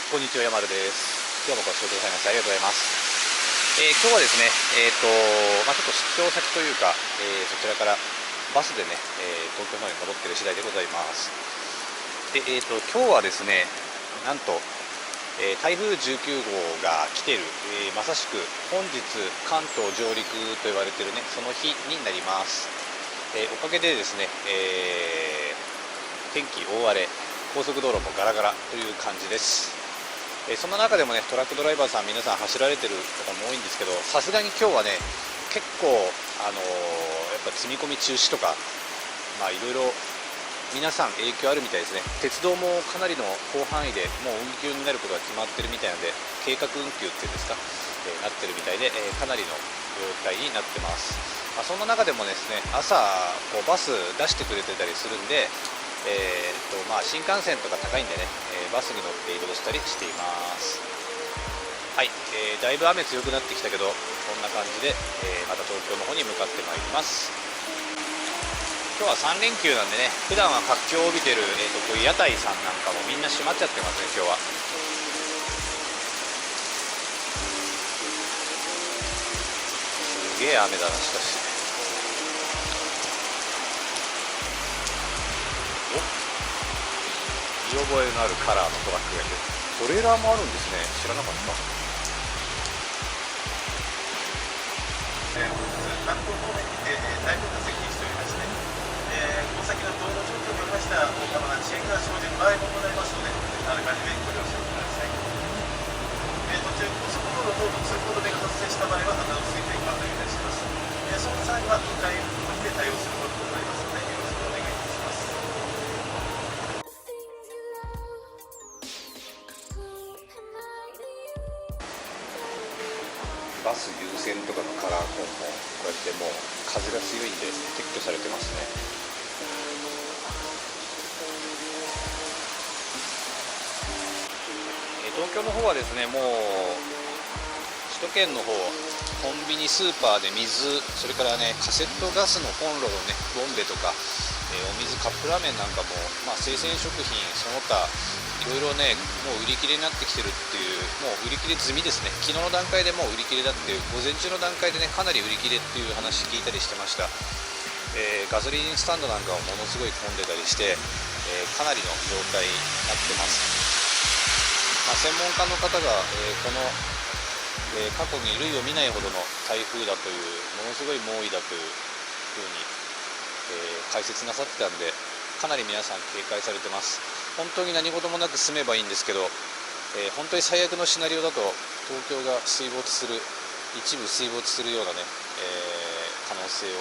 はい、こんにちは、山田です。今日もご視聴くださいましてありがとうございます。今日はですね、ちょっと出張先というか、そちらからバスでね、東京まで戻っている次第でございます。で、今日はですね、なんと、台風19号が来ている、まさしく本日関東上陸と言われているね、その日になります。おかげでですね、天気大荒れ、高速道路もガラガラという感じです。そんな中でもね、トラックドライバーさん皆さん走られてる方も多いんですけど、さすがに今日はね、結構やっぱ積み込み中止とか、いろいろ皆さん影響あるみたいですね。鉄道もかなりの広範囲でもう運休になることが決まってるみたいなので、計画運休っていうんですか、なってるみたいで、かなりの状態になってます。そんな中でもですね、朝こうバス出してくれてたりするんで、新幹線とか高いんでね、バスに乗って移動したりしています。はい、だいぶ雨強くなってきたけど、こんな感じで、また東京の方に向かってまいります。今日は3連休なんでね、普段は活気を帯びてる、こういう屋台さんなんかもみんな閉まっちゃってますね、今日は。すげえ雨だな、しかし。見覚えのあるカラーのトラックがいる。トレーラーもあるんですね、知らなかった。関東方面にて台風が接近しておりまして、この先の道路状況によりましては大幅な遅延が生じる場合もございますので、あらかじめご了承ください。途中高速道路等の通行止めが発生した場合は旗をついてご案内いたします。その際は臨海部分で対応することとなりますので、よろしくお願いいたします。バス優先とかのカラーコーンもこうやってもう風が強いんで撤去されてますね。東京の方はですね、もう首都圏の方、コンビニスーパーで水、それからねカセットガスのコンロのねボンベとか、お水、カップラーメンなんかも、生鮮食品その他いろいろね、もう売り切れになってきてるっていう、もう売り切れ済みですね。昨日の段階でもう売り切れだっていう、午前中の段階でねかなり売り切れっていう話聞いたりしてました。ガソリンスタンドなんかはものすごい混んでたりして、かなりの状態になってます。専門家の方が、この、過去に類を見ないほどの台風だという、ものすごい猛威だというふうに、解説なさってたんで、かなり皆さん警戒されてます。本当に何事もなく済めばいいんですけど、本当に最悪のシナリオだと東京が水没する、一部水没するようなね、可能性を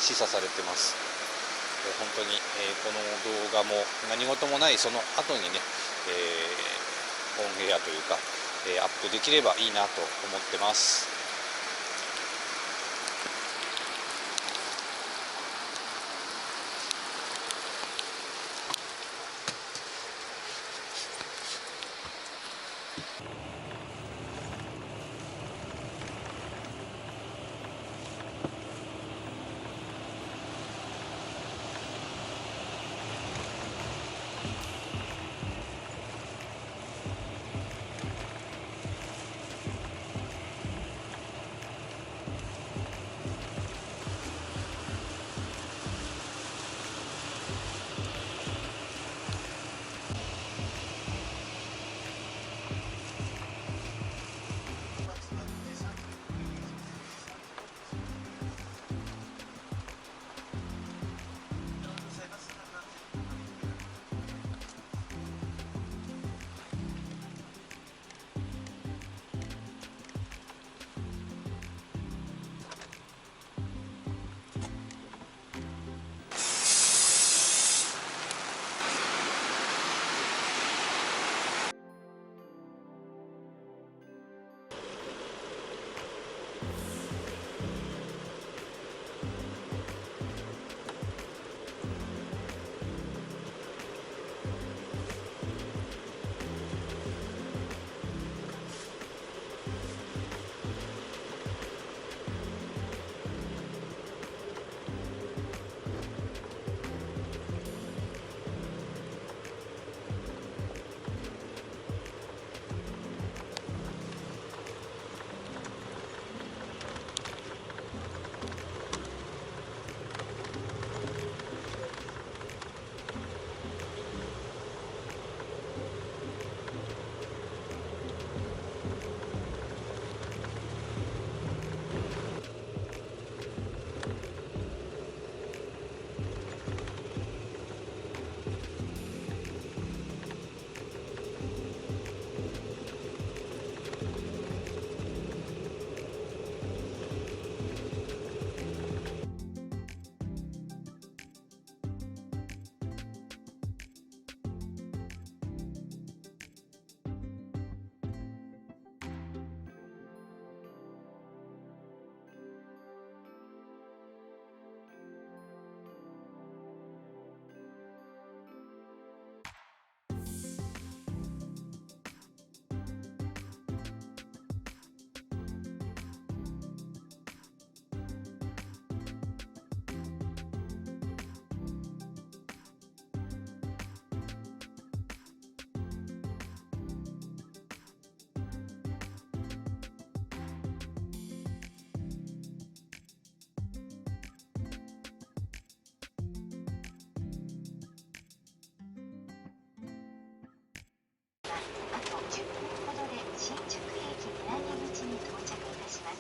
示唆されてます。本当に、この動画も何事もないその後にね、オンエアというか、アップできればいいなと思ってます。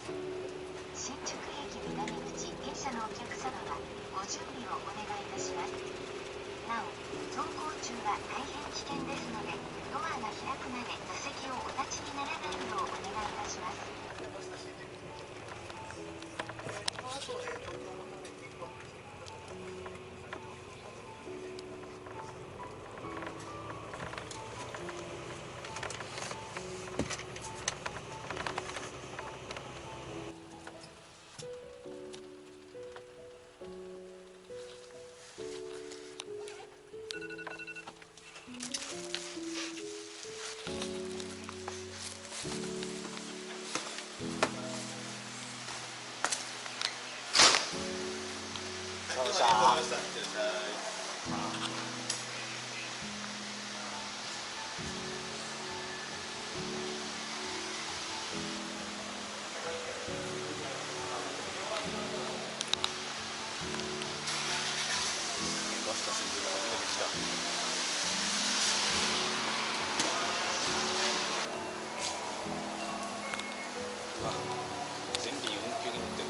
新宿駅南口停車のお客様はご準備をお願いいたします。なお、走行中は大変危険ですので、ドアが開くまで座席をお立ちにならないようお願いいたします。全便運休になってる。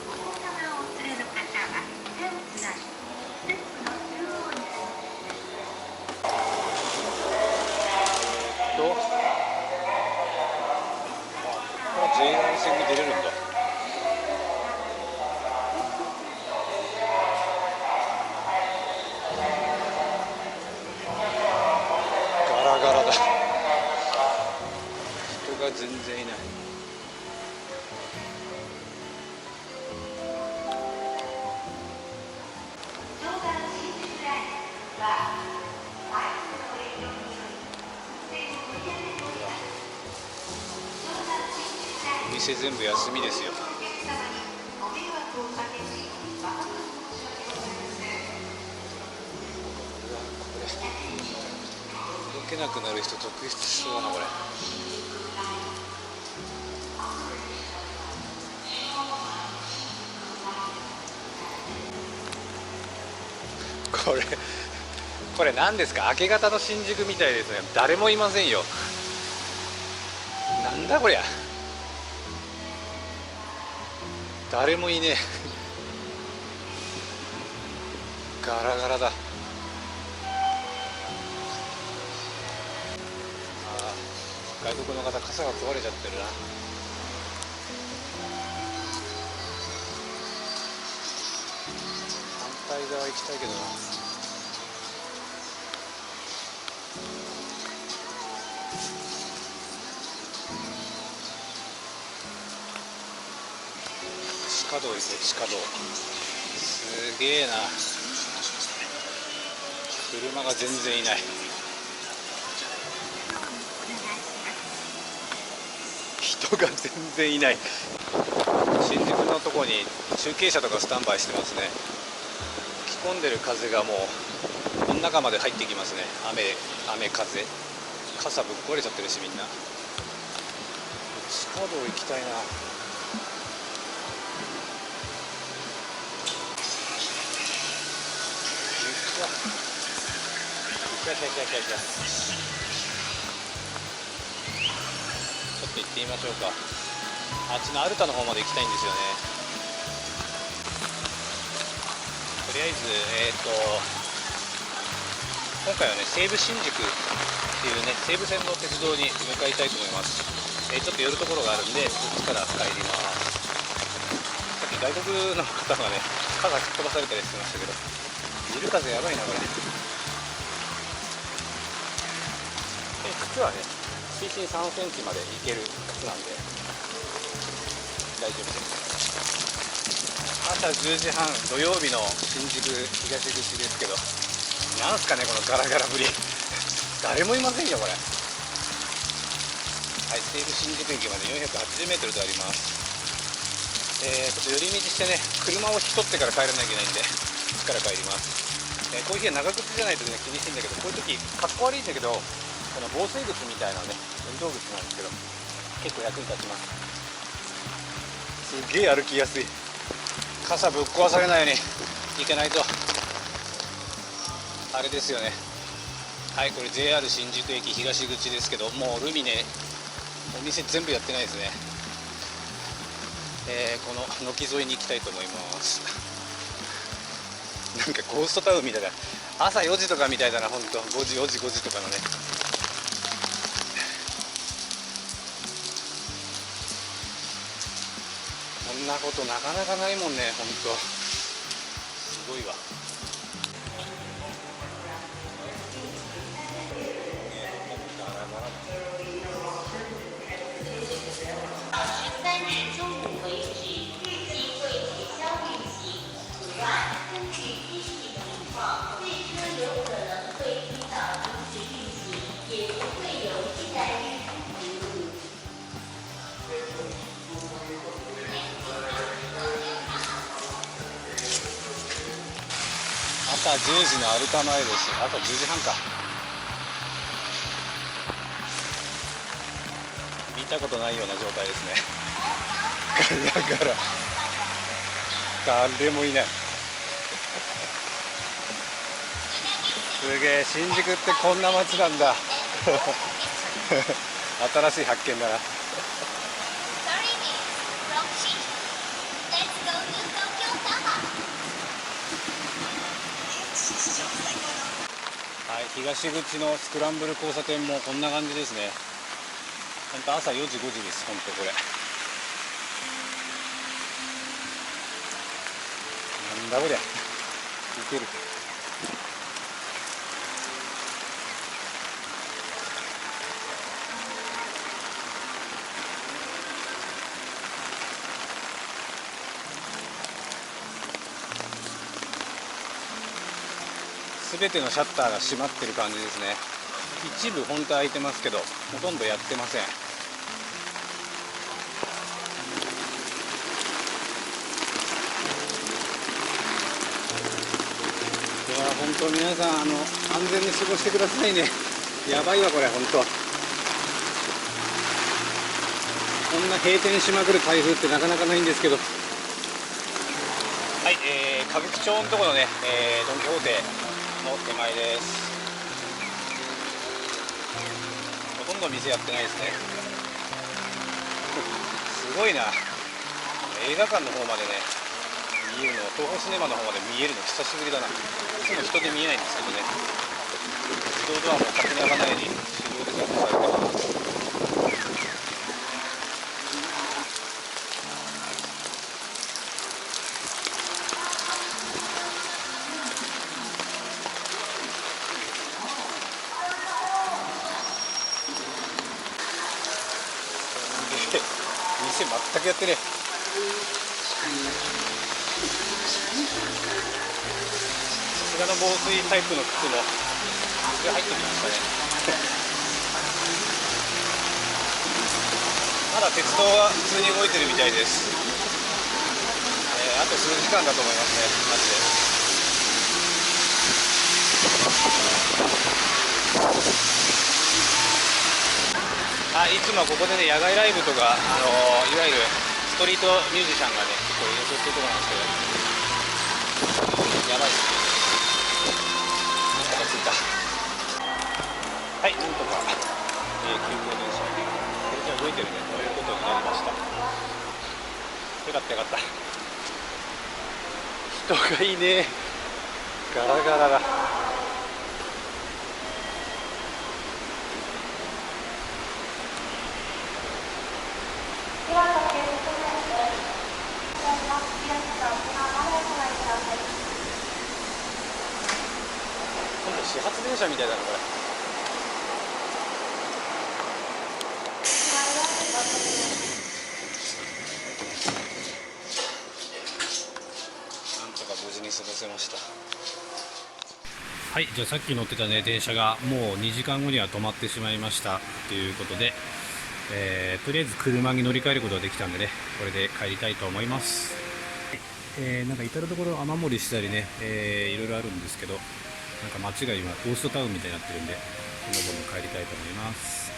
お子様をお連れの方は手をつなぎ、ステップの中央にここから JR 線に出れるんだ。ガラガラだ。人が全然いない。お店全部休みですよ。動けなくなる人続出しそうだなこれ。これ何ですか？明け方の新宿みたいですね。誰もいませんよ。なんだこりゃ。誰もいねえ。ガラガラだ。ああ、外国の方傘が壊れちゃってるな。反対側行きたいけどな。地下道行こう、地下道。すげえな。車が全然いない。人が全然いない。新宿のとこに中継車とかスタンバイしてますね。吹き込んでる風がもうこの中まで入ってきますね。雨風。傘ぶっ壊れちゃってるしみんな。地下道行きたいな。ちょっと行ってみましょうか。あっちのアルタの方まで行きたいんですよね。とりあえず今回はね西武新宿っていうね西武線の鉄道に向かいたいと思います。ちょっと寄るところがあるんでそっちから帰ります。さっき外国の方がね傘吹っ飛ばされたりしてましたけど、ビル風やばいなこれ。靴はね水深3センチまでいける靴なんで大丈夫です。朝10時半土曜日の新宿東口ですけど、なんすかねこのガラガラぶり。誰もいませんよこれ。はい、西武新宿駅まで480メートルとあります。ちょっと寄り道してね車を引き取ってから帰らなきゃいけないんでこっから帰ります。こういう日は長靴じゃないとね厳しいんだけど、こういう時かっこ悪いんだけどこの防水靴みたいなね運動靴なんですけど結構役に立ちます。すげえ歩きやすい。傘ぶっ壊されないようにいけないとあれですよね。はい、これ JR 新宿駅東口ですけど、もうルミネお店全部やってないですね。この軒沿いに行きたいと思います。なんかゴーストタウンみたいな、朝4時とかみたいだな、ほんと5時5時とかのね。こんなことなかなかないもんね、ほんとすごいわ。朝10時のアルタ前です。朝10時半か。見たことないような状態ですね。ガラガラ、誰もいない。すげえ、新宿ってこんな街なんだ。新しい発見だな。はい、東口のスクランブル交差点もこんな感じですね。本当朝4時5時です。本当これなんだこりゃ、いける。全てのシャッターが閉まってる感じですね。一部本当開いてますけど、ほとんどやってません。いや本当皆さん安全に過ごしてくださいね。やばいわこれ本当。こんな閉店しまくる台風ってなかなかないんですけど。はい、歌舞伎町のところのね、ドン・キホーテの手前です。ほとんど店やってないですね。すごいな。映画館の方までね見えるの、東宝シネマの方まで見えるの久しぶりだな。いつも人で見えないんですけどね。自動ドアも勝手に開かないように手動で確保されてます。店全くやってねえ。さすがの防水タイプの靴も水が入ってきましたね。まだ鉄道は普通に動いてるみたいです。あと数時間だと思いますね、マジで。いつもここでね野外ライブとか、いわゆるストリートミュージシャンがね結構演奏してるところなんですけど、やばいですね。お腹すいた。はい、なんとか、急行電車これじゃ動いてるねということになりました。よかったよかった。人がいねえ、ガラガラだ。今度始発電車みたいだなこれ。なんとか無事に過ごせました。はい、じゃあさっき乗ってたね電車がもう2時間後には止まってしまいましたということで、とりあえず車に乗り換えることができたんでね、これで帰りたいと思います。なんか至る所雨漏りしたりね、いろいろあるんですけど、なんか街が今ゴーストタウンみたいになってるんで、この後も帰りたいと思います。